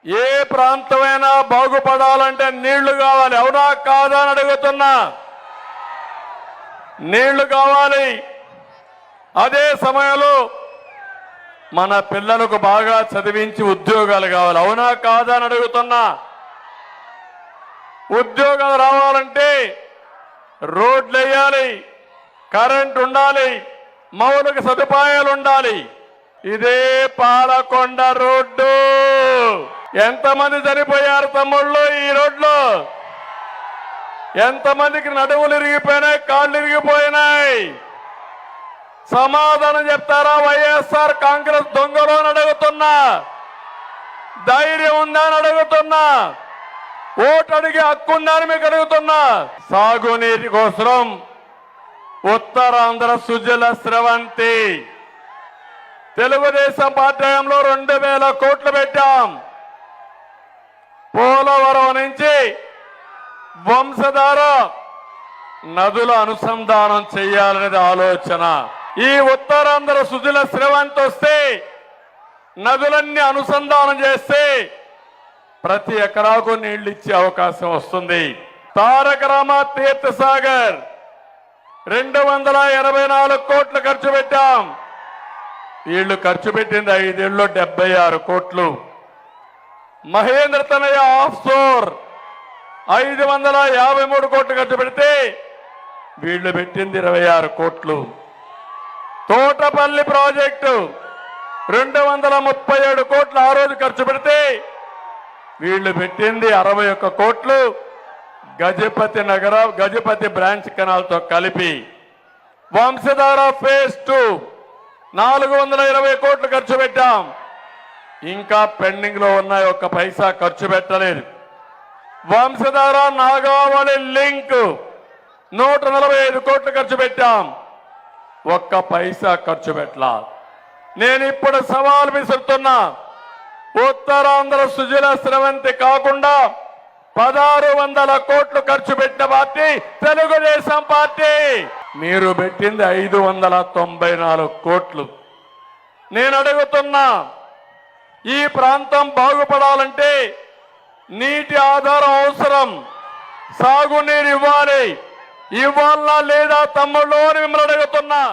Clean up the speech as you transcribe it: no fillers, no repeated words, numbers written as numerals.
ఏ ప్రాంతమైనా బాగుపడాలంటే నీళ్లు కావాలి. అవునా కాదా అని అడుగుతున్నా. నీళ్లు కావాలి. అదే సమయంలో మన పిల్లలకు బాగా చదివించి ఉద్యోగాలు కావాలి. అవునా కాదా అని అడుగుతున్నా. ఉద్యోగాలు రావాలంటే రోడ్లు వేయాలి, కరెంట్ ఉండాలి, మౌలిక సదుపాయాలు ఉండాలి. ఇదే పాలకొండ రోడ్డు. ఎంతమంది చనిపోయారు తమ్ముళ్ళు ఈ రోడ్లో? ఎంతమందికి నడువులు ఇరిగిపోయినాయి, కాళ్ళు ఇరిగిపోయినాయి? సమాధానం చెప్తారా? వైఎస్ఆర్ కాంగ్రెస్ దొంగలు అని అడుగుతున్నా. ధైర్యం ఉందా అని అడుగుతున్నా. ఓటు అడిగే హక్కు ఉందా అని మీకు అడుగుతున్నా. సాగునీటి కోసం ఉత్తరాంధ్ర సుజల స్రవంతి తెలుగుదేశం పార్టీలో 2000 కోట్లు పెట్టాం. పోలవరం నుంచి వంశధార నదుల అనుసంధానం చేయాలనేది ఆలోచన. ఈ ఉత్తరాంధ్ర సుజల స్రవంతి వస్తే నదులన్నీ అనుసంధానం చేస్తే ప్రతి ఎకరాకు నీళ్లు ఇచ్చే అవకాశం వస్తుంది. తారక రామ తీర్థ సాగర్ 284 కోట్లు ఖర్చు పెట్టాం. వీళ్ళు ఖర్చు పెట్టింది 5 ఏళ్ళలో 76 కోట్లు. మహేంద్ర తనయ ఆఫ్ షోర్ 553 కోట్లు ఖర్చు పెడితే వీళ్ళు పెట్టింది 26 కోట్లు. తోటపల్లి ప్రాజెక్టు 237 కోట్లు ఆ రోజు ఖర్చు పెడితే వీళ్ళు పెట్టింది 61 కోట్లు. గజపతి బ్రాంచ్ కెనాల్తో కలిపి వంశధార ఫేజ్ 2 420 కోట్లు ఖర్చు పెట్టాం. ఇంకా పెండింగ్ లో ఉన్నాయి, 1 పైసా ఖర్చు పెట్టలేదు. వంశధార నాగావళి లింక్ 145 కోట్లు ఖర్చు పెట్టాం. 1 పైసా ఖర్చు పెట్టలా. నేను ఇప్పుడు సవాల్ విసురుతున్నా. ఉత్తరాంధ్ర సుజల స్రవంతి కాకుండా 1600 కోట్లు ఖర్చు పెట్టిన పార్టీ తెలుగుదేశం పార్టీ. మీరు పెట్టింది 594 కోట్లు. నేను అడుగుతున్నా, ఈ ప్రాంతం బాగుపడాలంటే నీటి ఆధారం అవసరం. సాగునీరు ఇవ్వాలి. ఇవ్వాలా లేదా తమ్ముళ్ళు అని మిమ్మల్ని అడుగుతున్నా.